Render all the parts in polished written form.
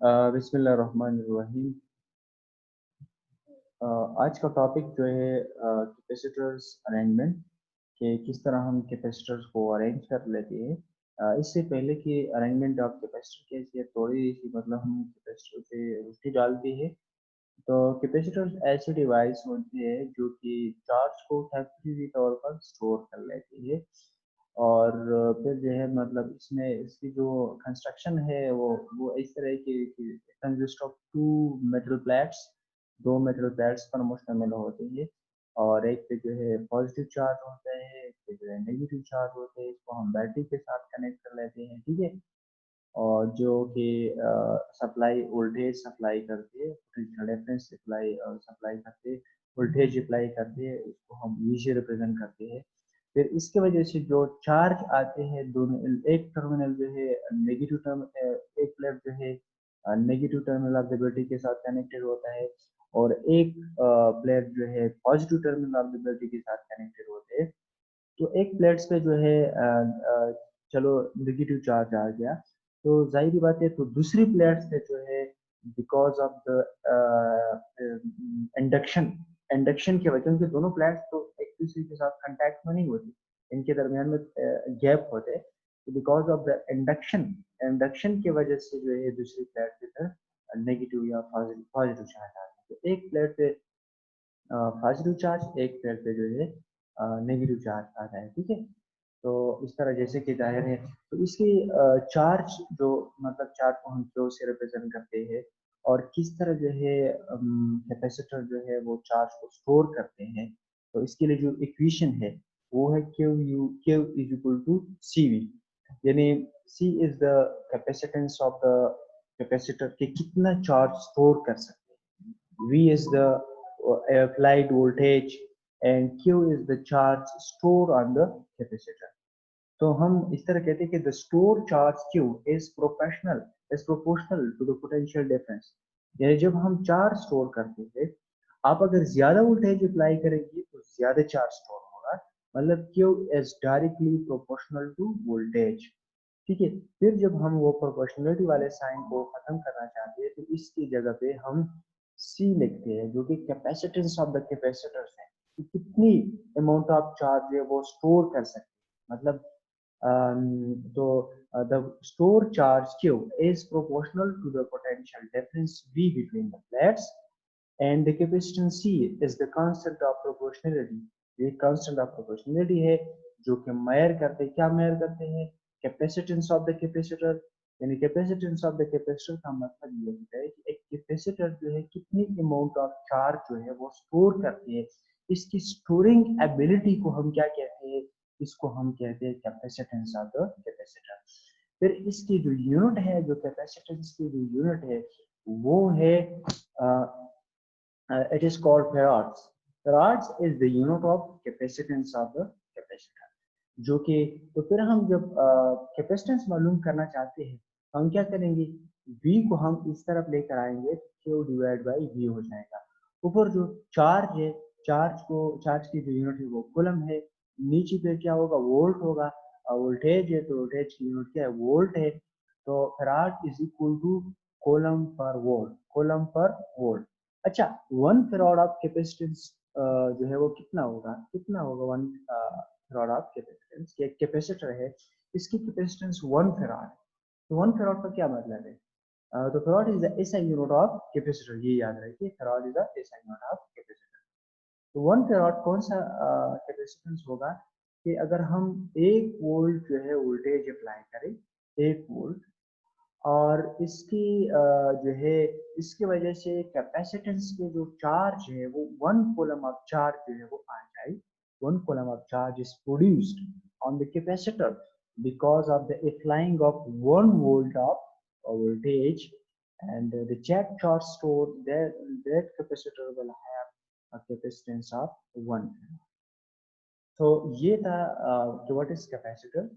बिस्मिल्लाहिर्रहमानिर्रहीम। आज का टॉपिक जो है कैपेसिटर्स अरेंजमेंट कि किस तरह हम कैपेसिटर्स को अरेंज कर लेते हैं। इससे पहले कि अरेंजमेंट ऑफ कैपेसिटर कैसे है, थोड़ी सी मतलब हम कैपेसिटर पे रोशनी डालते हैं। तो कैपेसिटर्स ऐसे डिवाइस होते हैं जो कि चार्ज को टेम्परेरी तौर पर स्टोर कर लेते हैं। और फिर जो है मतलब इसमें इसकी जो कंस्ट्रक्शन है वो इस तरह की consist of two metal plates, दो मेटल प्लेट्स पर मुश्तमिल होती है। और एक पे जो है पॉजिटिव चार्ज होता है, एक पे जो है नेगेटिव चार्ज होते हैं। इसको हम बैटरी के साथ कनेक्ट कर लेते हैं, ठीक है। और जो कि सप्लाई वोल्टेज सप्लाई करती है, रेफरेंस सप्लाई सप्लाई करते हैं, वोल्टेज अप्लाई करते हैं, इसको हम वीजे रिप्रेजेंट करते हैं। फिर इसके वजह से जो चार्ज आते हैं दोनों, एक टर्मिनल जो है नेगेटिव टर्मिनल, एक प्लेट जो है negative terminal of the battery के साथ कनेक्टेड होता है, और एक प्लेट जो है positive terminal of the battery के साथ कनेक्टेड होते हैं। तो एक प्लेट्स पे जो है चलो नेगेटिव चार्ज आ गया, तो जाहिर बात है तो दूसरी प्लेट्स पे जो है because of the induction induction की वजह, क्योंकि दोनों प्लेट्स तो एक दूसरे के साथ कांटेक्ट में नहीं होती, इनके दरमियान में गैप होते हैं। तो because of the induction induction की वजह से जो है दूसरी प्लेट पे फिर नेगेटिव या पॉजिटिव पॉजिटिव चार्ज आ रहा है। तो एक प्लेट पे पॉजिटिव चार्ज, एक प्लेट पे जो है नेगेटिव चार्ज आ रहा है, ठीक है। तो इस तरह जैसे कि जाहिर है, तो इसकी चार्ज जो मतलब चार्ज को हम क्यू से रिप्रेजेंट करते हैं, और किस तरह जो है कैपेसिटर जो है वो चार्ज को स्टोर करते हैं। तो इसके लिए जो इक्वेशन है वो है Q is equal to C V, यानी C is the capacitance of the capacitor के कितना चार्ज स्टोर कर सकते हैं, V is the applied voltage, and Q is the charge stored on the capacitor. तो हम इस तरह कहते हैं कि the stored charge Q is proportional to the potential difference। यानी जब हम चार्ज स्टोर करते हैं, आप अगर ज्यादा वोल्टेज अप्लाई करेंगे तो ज्यादा चार्ज स्टोर होगा, मतलब Q is directly proportional to voltage, ठीक है। फिर जब हम वो प्रोपोर्शनलिटी वाले साइन को खत्म करना चाहते हैं तो इसकी जगह पे हम सी लिखते हैं, जो कि कैपेसिटेंस ऑफ द कैपेसिटर्स है, कि कितनी अमाउंट ऑफ चार्ज है वो स्टोर कर सकते हैं। मतलब तो the store charge Q is proportional to the potential difference V between the plates, and the capacitance C is the constant of proportionality। ये constant of proportionality है जो कि मेजर करते हैं, क्या मेजर करते हैं, कैपेसिटेंस ऑफ द कैपेसिटर। यानी कैपेसिटेंस ऑफ द कैपेसिटर का मतलब ये होता है कि एक कैपेसिटर जो है कितनी अमाउंट ऑफ चार्ज जो है वो स्टोर करती है, इसकी स्टोरिंग एबिलिटी को हम क्या कहते हैं, इसको हम कहते हैं कैपेसिटेंस ऑफ द कैपेसिटर। फिर इसकी जो यूनिट है, जो कैपेसिटेंस की जो यूनिट है वो है it is called farads। farads is the unit of capacitance of the capacitor। जो कि तो फिर हम जब कैपेसिटेंस मालूम करना चाहते हैं तो हम क्या करेंगे, V को हम इस तरफ लेकर आएंगे, Q डिवाइड बाई V हो जाएगा। ऊपर जो चार्ज है, चार्ज की जो यूनिट है वो कूलम है, नीचे पे क्या होगा, वोल्ट होगा। वोल्टेज है तो वोल्टेज की यूनिट क्या है, वोल्ट है। तो farad is equal to coulomb per volt, coulomb per volt. अच्छा, 1 फराड ऑफ कैपेसिटेंस जो है वो कितना होगा, कितना होगा 1 फराड ऑफ कैपेसिटेंस। एक कैपेसिटर है, इसकी कैपेसिटेंस 1 फराड है। तो 1 फराड का क्या मतलब है, तो farad is the SI unit of capacitor, ये याद रखिए, farad is the SI unit of capacitor. तो 1 फराड कौन सा कैपेसिटेंस होगा, कि अगर हम 1 वोल्ट जो है वोल्टेज अप्लाई करें, 1 वोल्ट, और इसकी जो है इसकी वजह से कैपेसिटेंस के जो चार्ज है वो 1 कूलम ऑफ चार्ज जो है वो आ जाए। 1 coulomb of charge is produced on the capacitor because of the applying of 1 volt of voltage, and the check charge stored that capacitor will have a capacitance of 1। तो ये था कि what is capacitor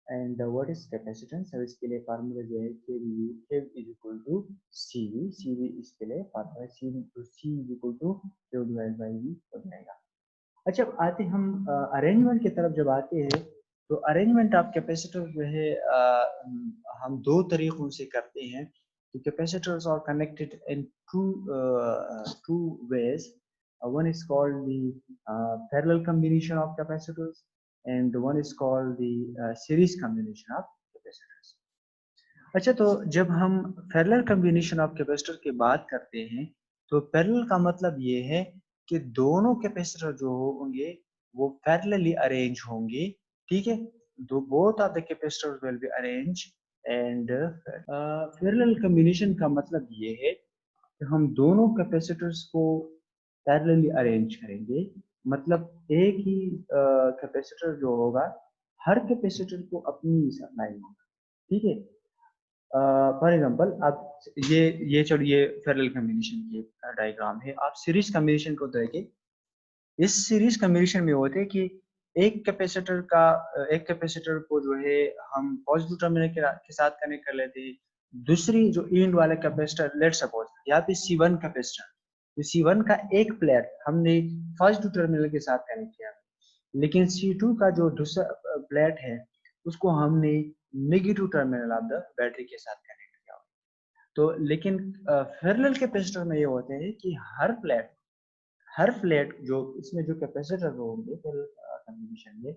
and what is capacitance. अब इसके लिए formula जो है K is equal to CV इसके लिए formula C is equal to Q divide by V हो जाएगा। अच्छा, अब आते हम अरेंजमेंट की तरफ जब आते हैं, तो अरेंजमेंट ऑफ कैपेसिटर जो है हम दो तरीकों से करते हैं। The capacitors are connected in two ways. One is called the parallel combination of capacitors, and one is called the series combination of capacitors. अच्छा, तो जब हम पैरेलल कॉम्बिनेशन ऑफ कैपेसिटर की बात करते हैं, तो पैरेलल का मतलब ये है कि दोनों कैपेसिटर जो होंगे वो पैरेलली अरेंज होंगे, ठीक है। दो both of the capacitors will be arrange and parallel combination का मतलब ये है कि हम दोनों कैपेसिटर्स को पैरेलली अरेंज करेंगे। मतलब एक ही कैपेसिटर जो होगा, हर कैपेसिटर को अपनी सप्लाई होगा, ठीक है। फॉर एग्जांपल आप ये चलिए पैरेलल कॉम्बिनेशन की डायग्राम है। आप सीरीज कॉम्बिनेशन को देखिए। इस सीरीज कॉम्बिनेशन में होते हैं कि एक कैपेसिटर को जो है हम पॉजिटिव टर्मिनल के साथ कनेक्ट कर लेते हैं। दूसरी जो एंड वाला कैपेसिटर, लेट सपोज यहाँ पे C1 कैपेसिटर, तो C1 का एक प्लेट हमने पॉजिटिव टर्मिनल के साथ कनेक्ट किया, लेकिन C2 का जो दूसरा प्लेट है उसको हमने negative terminal of the battery के साथ कनेक्ट किया। तो लेकिन पैरेलल कैपेसिटर में ये होते हैं कि हर फ्लैट जो इसमें जो कैपेसिटर होंगे कॉम्बिनेशन में,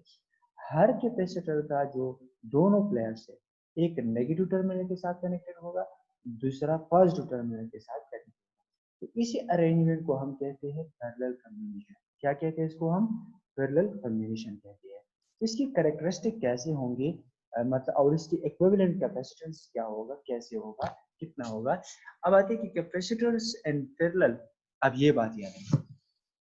हर कैपेसिटर का जो दोनों प्लेट्स है, एक नेगेटिव टर्मिनल के साथ कनेक्टेड होगा, दूसरा पॉजिटिव टर्मिनल के साथ कनेक्टेड। तो इसी अरेंजमेंट को हम कहते हैं पैरेलल कॉम्बिनेशन। क्या कहते हैं इसको हम? पैरेलल कॉम्बिनेशन कहते हैं। इसकी कैरेक्टरिस्टिक कैसे होंगे, मतलब और इसकी इक्विवेलेंट कैपेसिटेंस क्या होगा, कैसे होगा, कितना होगा। अब आते हैं कि कैपेसिटर्स एंड पैरेलल। अब ये बात याद है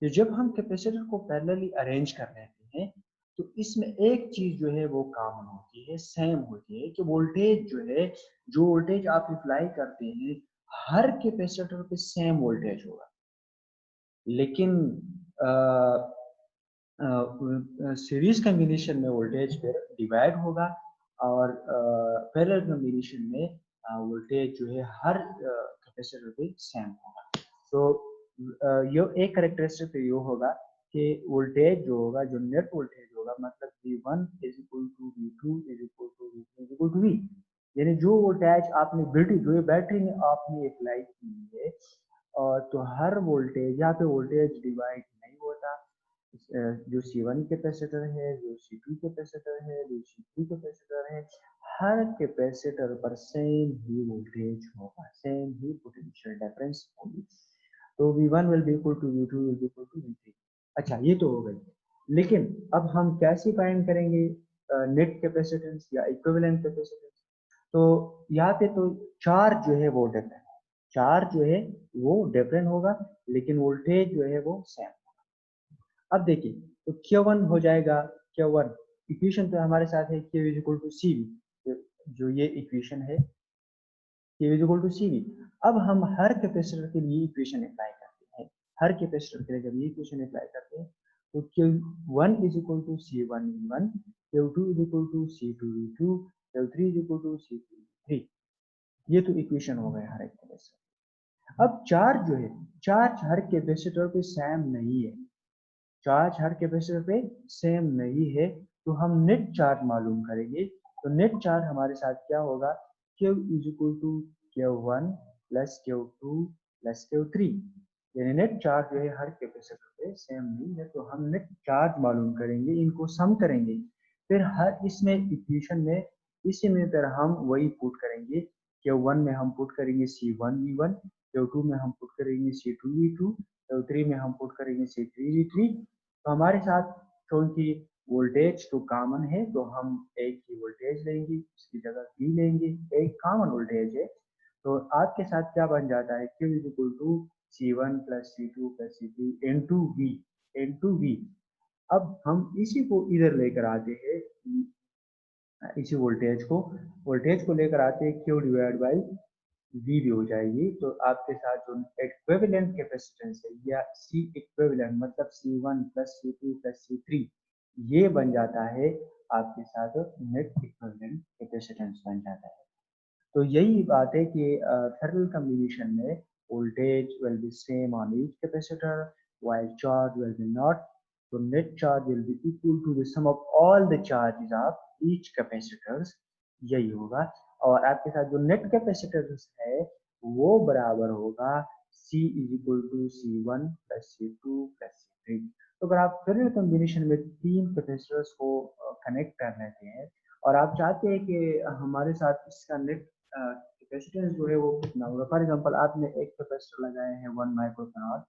कि जब हम कैपेसिटर को पैरेलली अरेंज कर लेते हैं, तो इसमें एक चीज जो है वो कॉमन होती है, सेम होती है, कि वोल्टेज जो है, जो वोल्टेज आप अप्लाई करते हैं, हर कैपेसिटर पे सेम वोल्टेज होगा। लेकिन सीरीज कॉम्बिनेशन में वोल्टेज फिर डिवाइड होगा, और पैरेलल कॉम्बिनेशन में वोल्टेज जो है हर कैपेसिटर पे सेम होगा। तो ये एक कैरेक्टरिस्टिक ये होगा कि वोल्टेज जो होगा, जो नेट वोल्टेज होगा, मतलब V1 is equal to V2 is equal to V3 is equal to V। यानी जो वोल्टेज आपने बैटरी में आपने अप्लाई की है, और तो हर वोल्टेज, यहाँ पे वोल्टेज डिवाइड नहीं होता। जो C1 कैपेसिटर है, जो C2 कैपेसिटर है, जो C3 कैपेसिटर है, हर कैपेसिटर पर सेम ही वोल्टेज होगा, सेम ही पोटेंशियल डिफरेंस होगी। तो V1 will be equal to V2 will be equal to V3। अच्छा, ये तो हो गई। लेकिन अब हम कैसे फाइंड करेंगे नेट कैपेसिटेंस या इक्विवेलेंट कैपेसिटेंस? तो यहाँ पे तो चार्ज जो है वो डिफरेंट, चार्ज जो है वो डिफरेंट होगा, लेकिन वोल्टेज जो है वो सेम। अब देखिए, तो Q1 हो जाएगा, Q1 इक्वेशन तो हमारे साथ है Q is equal to CV, जो ये इक्वेशन है Q is equal to CV। अब हम हर कैपेसिटर के लिए इक्वेशन अप्लाई करते हैं। हर कैपेसिटर के लिए जब ये इक्वेशन अप्लाई करते हैं, तो Q1 is equal to C1 V1, Q2 is equal to C2 V2, Q3 is equal to C3 V3। ये तो इक्वेशन हो गए हर एक कैपेसिटर। अब चार्ज जो है, चार्ज हर कैपेसिटर पे सेम नहीं है, चार्ज हर कैपेसिटर पे सेम नहीं है, तो हम नेट चार्ज मालूम करेंगे। तो नेट चार्ज हमारे साथ क्या होगा? Q is equal to Q1 plus Q2 plus Q3। यानी नेट चार्ज जो है हर कैपेसिटर पे सेम नहीं है, तो हम नेट चार्ज मालूम करेंगे, इनको सम करेंगे। फिर हर इसमें इक्वेशन में, इसी में फिर हम वही पुट करेंगे। Q1 में हम पुट करेंगे C1 V1, Q2 में हम पुट करेंगे C2 V2, Q3 में हम पुट करेंगे C3 V3। तो हमारे साथ क्योंकि वोल्टेज तो कॉमन है, तो हम एक ही वोल्टेज लेंगे, उसकी जगह V लेंगे, एक कॉमन वोल्टेज है। तो आपके साथ क्या बन जाता है? Q is equal to C1 plus C2 plus C3 into V। अब हम इसी को इधर लेकर आते हैं, इसी वोल्टेज को लेकर आते हैं, Q डिवाइड बाई V भी हो जाएगी। तो आपके साथ जो इक्विवेलेंट कैपेसिटेंस है, या C इक्विवेलेंट मतलब C1 plus C2 plus C3, ये बन जाता है आपके साथ नेट इक्विवेलेंट कैपेसिटेंस बन जाता है। तो यही बात है कि पैरेलल कॉम्बिनेशन में voltage will be same on each capacitor while charge will be not. So net charge will be equal to the sum of all the charges of each capacitors, यही होगा। और आपके साथ जो नेट कैपेसिटेंस है वो बराबर होगा C is equal to C1 plus C2 plus C3। तो अगर आप पैरेलल कॉम्बिनेशन में तीन कैपेसिटर्स को कनेक्ट कर लेते हैं और आप चाहते हैं कि हमारे साथ इसका नेट कैपेसिटेंस जो है वो कितना होगा, फॉर एग्जांपल आपने एक कैपेसिटर लगाए हैं 1 माइक्रोफैराड,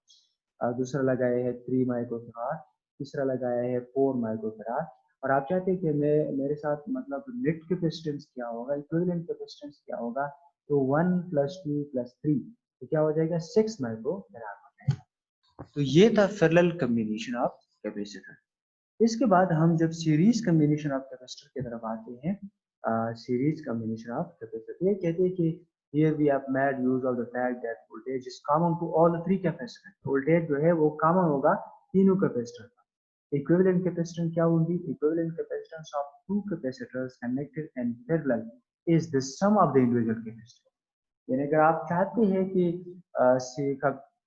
दूसरा लगाया है 3 माइक्रोफैराड, तीसरा लगाया है 4 माइक्रोफैराड, और आप चाहते हैं कि मेरे साथ मतलब नेट कैपेसिटेंस क्या होगा, इक्विवेलेंट कैपेसिटेंस क्या होगा, तो 1 प्लस 2 प्लस 3 तो क्या हो जाएगा 6 माइक्रोफैराड हो जाएगा। तो ये था पैरेलल कॉम्बिनेशन ऑफ कैपेसिटर। इसके बाद हम जब सीरीज कॉम्बिनेशन ऑफ कैपेसिटर की तरफ आते हैं, सीरीज कॉम्बिनेशन ऑफ कैपेसिटर, ये कहते हैं कि here we have made use of the fact that voltage is common to all the three capacitors। Voltage जो है वो कॉमन होगा तीनों कैपेसिटर का। इक्विवेलेंट कैपेसिटेंस क्या होगी, equivalent capacitance of two capacitors connected in parallel is the sum of the individual capacitor. यानी अगर आप चाहते हैं कि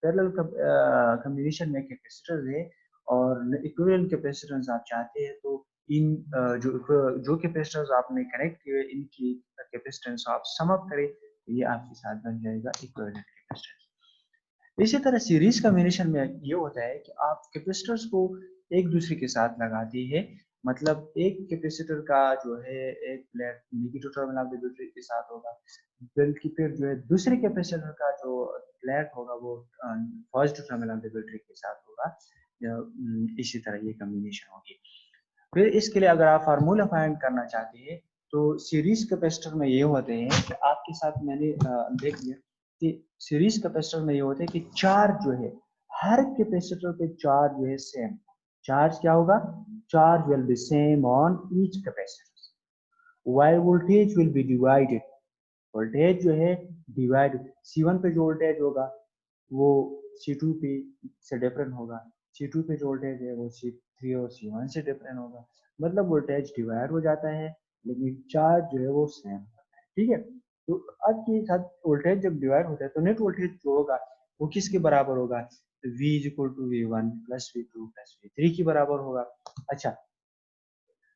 पैरेलल कॉम्बिनेशन में कैपेसिटर है और इक्विवेलेंट कैपेसिटेंस आप चाहते हैं, तो इन जो कैपेसिटर्स आपने कनेक्ट किए इनकी कैपेसिटेंस आप सम अप करें, ये आपके साथ बन जाएगा इक्विवेलेंट कैपेसिटेंस। इसी तरह सीरीज कॉम्बिनेशन में ये होता है कि आप कैपेसिटर्स को एक दूसरे के साथ लगाते हैं, मतलब एक कैपेसिटर का जो है एक plate negative terminal of the battery के साथ होगा, बल्कि फिर जो है दूसरे कैपेसिटर का जो प्लेट होगा वो positive terminal of the battery के साथ होगा। इसी तरह ये कॉम्बिनेशन होगी। फिर इसके लिए अगर आप फार्मूला फाइंड करना चाहते हैं तो सीरीज कैपेसिटर में ये होते हैं कि आपके साथ मैंने देख लिया कि सीरीज कैपेसिटर में ये होते हैं कि चार्ज जो है हर कैपेसिटर पे चार्ज जो है सेम, चार्ज क्या होगा, charge will be same on each capacitor while voltage will be divided. Voltage जो है डिवाइड, C1 पे जो वोल्टेज होगा वो C2 पे से डिफरेंट होगा, C2 पे जो वोल्टेज है वो C3 और C1 से डिफरेंट होगा, मतलब वोल्टेज डिवाइड हो जाता है लेकिन चार्ज जो है वो सेम होता है। ठीक है, तो आपके साथ वोल्टेज जब डिवाइड होता है तो नेट वोल्टेज जो होगा वो किसके बराबर होगा, V is equal to V1 plus V2 plus V3 के बराबर होगा। अच्छा,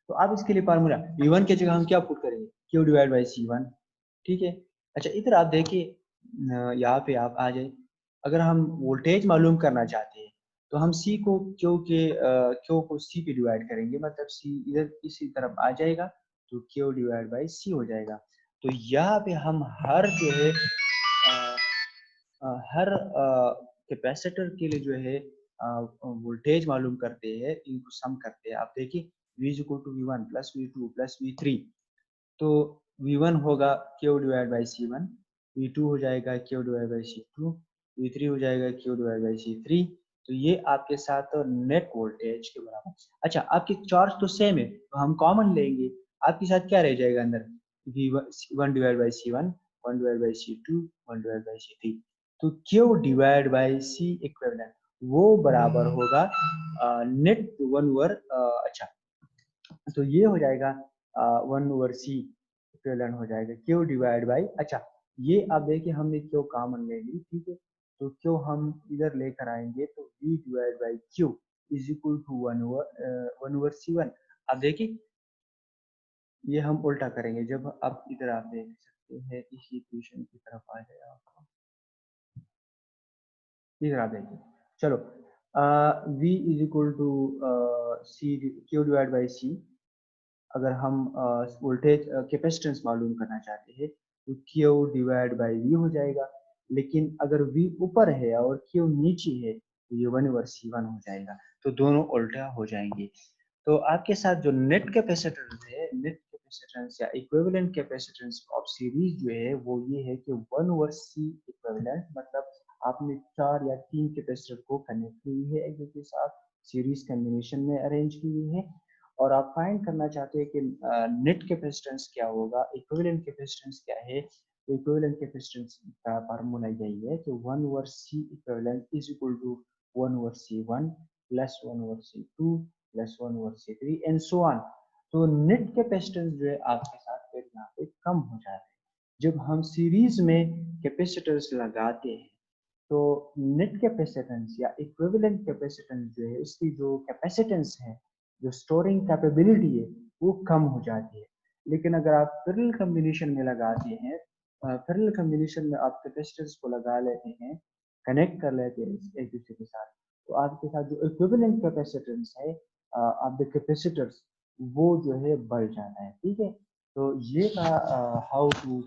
तो आप इसके लिए फार्मूला V1 की जगह हम क्या पुट करेंगे, Q डिवाइड बाई C1। ठीक है, अच्छा इधर आप देखिए, यहाँ पे आप आ जाए, अगर हम वोल्टेज मालूम करना चाहते हैं तो हम C को Q को C पे डिवाइड करेंगे, मतलब C इधर इसी तरफ आ जाएगा तो Q डिवाइड बाई C हो जाएगा। तो यहाँ पे हम हर जो है हर कैपेसिटर के लिए जो है वोल्टेज मालूम करते हैं, इनको सम करते हैं। आप देखिए V is equal to V1 plus V2 plus V3, तो V1 होगा Q divide by C1, V2 हो जाएगा Q divide by C2, V3 हो जाएगा Q डिवाइड बाई C3। तो ये आपके साथ नेट वोल्टेज के बराबर। अच्छा, आपके चार्ज तो सेम है तो हम कॉमन लेंगे, आपके साथ क्या रह जाएगा अंदर, V1 divide by C1, 1 divide by C2, 1 divide by C3। तो Q divide by C equivalent वो बराबर होगा नेट 1 ओवर, अच्छा तो ये हो जाएगा 1 ओवर C इक्विवेलेंट हो जाएगा Q डिवाइड बाई, अच्छा ये आप देखिए हमने Q कॉमन ले ली, ठीक है, तो Q हम इधर लेकर आएंगे तो V divide by Q is equal to 1 over C1। आप देखिए ये हम उल्टा करेंगे, जब आप इधर आप देख सकते हैं इस इक्वेशन की तरफ आ जाए आपको, इधर आप देखिए, चलो V is equal to Q divide by C। अगर हम वोल्टेज कैपेसिटेंस मालूम करना चाहते हैं तो Q डिवाइड बाई V हो जाएगा, लेकिन अगर V ऊपर है और Q नीचे है तो ये 1 ओवर C1 हो जाएगा, तो दोनों उल्टा हो जाएंगे। तो आपके साथ जो नेट कैपेसिटेंस है, नेट कैपेसिटेंस या इक्विवेलेंट कैपेसिटेंस ऑफ सीरीज जो है वो ये है कि 1 ओवर C इक्विवेलेंट, मतलब आपने 4 या 3 कैपेसिटर को कनेक्ट की है एक दूसरे के साथ, सीरीज कॉम्बिनेशन में अरेंज की हुई है, और आप फाइंड करना चाहते हैं कि नेट कैपेसिटेंस क्या होगा, इक्विवेलेंट कैपेसिटेंस क्या है। तो इक्विवेलेंट कैपेसिटेंस का फार्मूला यही है कि 1 over C equivalent is equal to 1 over C1 plus 1 over C2 plus 1 over C3 and so on. तो नेट कैपेसिटेंस जो है आपके साथ फिर यहाँ पे कम हो जाता है। जब हम सीरीज में कैपेसिटर्स लगाते हैं तो नेट कैपेसिटेंस या इक्विवेलेंट कैपेसिटेंस जो है उसकी जो कैपेसिटेंस है, जो स्टोरिंग कैपेबिलिटी है वो कम हो जाती है। लेकिन अगर आप पैरेलल कॉम्बिनेशन में लगाते हैं, पैरेलल कॉम्बिनेशन में आप कैपेसिटर्स को लगा लेते हैं, कनेक्ट कर लेते हैं एक दूसरे के साथ, तो आपके साथ जो इक्विवेलेंट कैपेसिटेंस है ऑफ द कैपेसिटर्स, वो जो है बढ़ जाता है। ठीक है, तो ये था how to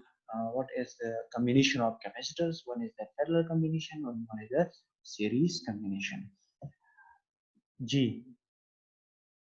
what is the combination of capacitors. One is the parallel combination and one is the series combination. Ji